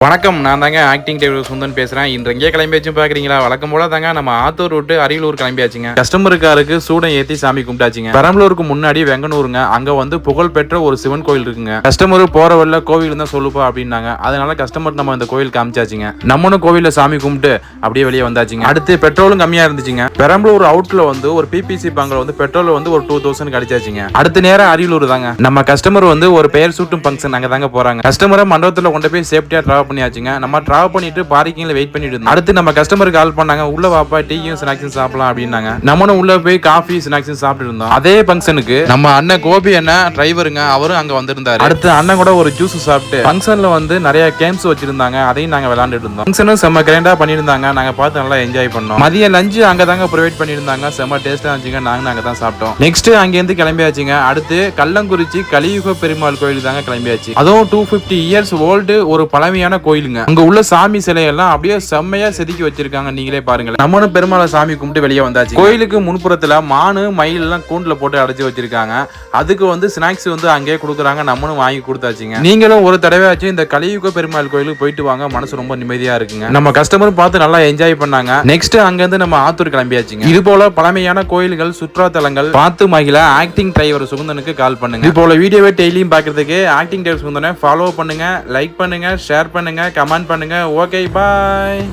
வணக்கம். நான் தாங்க ஆக்டிங் டேபிள் சுந்தன் பேசுறேன். இன்று எங்கே கிளம்பியாச்சும் பாக்குறீங்களா? வழக்கம் போல தாங்க நம்ம ஆத்தூர் விட்டு அரியலூர் கிளம்பியாச்சுங்க. கஸ்டமர் காருக்கு சூடம் ஏத்தி சாமி கும்பிட்டாச்சுங்க. பெரம்பலூருக்கு முன்னாடி வெங்கனூருங்க. அங்க வந்து புகழ்பெற்ற ஒரு சிவன் கோயில் இருக்குங்க. கஸ்டமர் போற வழியில கோவில் தான் சொல்லுப்பா அப்படின்னாங்க. அதனால கஸ்டமர் நம்ம இந்த கோயில் காமிச்சாச்சுங்க. நம்மளும் கோவில சாமி கும்பிட்டு அப்படியே வெளியே வந்தாச்சுங்க. அடுத்து பெட்ரோலும் கம்மியா இருந்துச்சுங்க. பெரம்பலூர் அவுட்ல வந்து ஒரு பிபிசி பங்க்ல வந்து பெட்ரோல் வந்து ஒரு 2000 கிடைச்சாச்சுங்க. அடுத்த நேரம் அரியலூர் தாங்க. நம்ம கஸ்டமர் வந்து ஒரு பெயர் சூட்டும் ஃபங்க்ஷன் அங்க தாங்க போறாங்க. கஸ்டமரை மண்டபத்துல கொண்டு போய் சேஃப்டியா டிராவல் பண்ணியாச்சுங்க. நம்ம டிராவல் பண்ணிட்டு பார்க்கிங்ல வெயிட் பண்ணிட்டு இருந்தோம். அடுத்து நம்ம கஸ்டமர் கால் பண்ணாங்க. உள்ள வாப்பா டீயும் ஸ்நாக்ஸும் சாப்பிடலாம் அப்படின்னாங்க. நம்மளும் உள்ள போய் காஃபி ஸ்நாக்ஸும் சாப்பிட்டு இருந்தோம். அதே ஃபங்க்ஷனுக்கு நம்ம அண்ணன் கோபி அண்ணன் டிரைவருங்க அவரும் அங்க வந்திருந்தாரு. அடுத்து அண்ணன் கூட ஒரு ஜூஸ் சாப்பிட்டு ஃபங்க்ஷன்ல வந்து நிறைய கேம்ஸ் வச்சிருந்தாங்க. அதையும் நாங்க விளையாண்டுட்டு இருந்தோம். ஃபங்க்ஷனும் செம்ம கிராண்டா பண்ணிருந்தாங்க. நாங்க பார்த்து நல்லா என்ஜாய் பண்ணோம். மதிய லஞ்ச் அங்க தாங்க ப்ரொவைட் பண்ணிருந்தாங்க. செம்ம டேஸ்டா இருந்துச்சுங்க. நாங்க அங்க தான் சாப்பிட்டோம். நெக்ஸ்ட் அங்க இருந்து கிளம்பியாச்சுங்க. அடுத்து கள்ளங்குறிச்சி கலியுக பெருமாள் கோயில் தாங்க கிளம்பியாச்சு. அதுவும் 250 இயர்ஸ் ஓல்டு ஒரு பழமையான கோயிலுங்க. அங்க உள்ள சாமி சிலையெல்லாம் அப்படியே செம்மையா செதுக்கி வச்சிருக்காங்க. நீங்களே பாருங்க. நம்மளும் பெருமாளை சாமி கும்பிட்டு வெளியே வந்தாச்சு. கோயிலுக்கு முன்புறத்துல மானு மயில் எல்லாம் கூண்டுல போட்டு அடைச்சு வச்சிருக்காங்க. அதுக்கு வந்து ஸ்நாக்ஸ் வந்து அங்கேயே கொடுக்குறாங்க. நம்மளும் வாங்கி கொடுத்தாச்சுங்க. நீங்களும் ஒரு தடவையாச்சு இந்த கலியுக பெருமாள் கோயிலுக்கு போயிட்டு வாங்க. மனசு ரொம்ப நிம்மதியா இருக்குங்க. நம்ம கஸ்டமரும் பார்த்து நல்லா என்ஜாய் பண்ணாங்க. நெக்ஸ்ட் அங்க இருந்து நம்ம ஆத்தூர் கிளம்பியாச்சுங்க. இது போல பழமையான கோயில்கள் சுற்றுலா தலங்கள் பார்த்து மகிழ ஆக்டிங் டிரைவர் சுகுந்தனுக்கு கால் பண்ணுங்க. இது போல வீடியோவை டெய்லியும் பாக்குறதுக்கு ஆக்டிங் டிரைவர் சுகுந்தனை ஃபாலோ பண்ணுங்க, லைக் பண்ணுங்க, ஷேர் பண்ணுங்க, கமெண்ட் பண்ணுங்க. ஓகே, பாய்.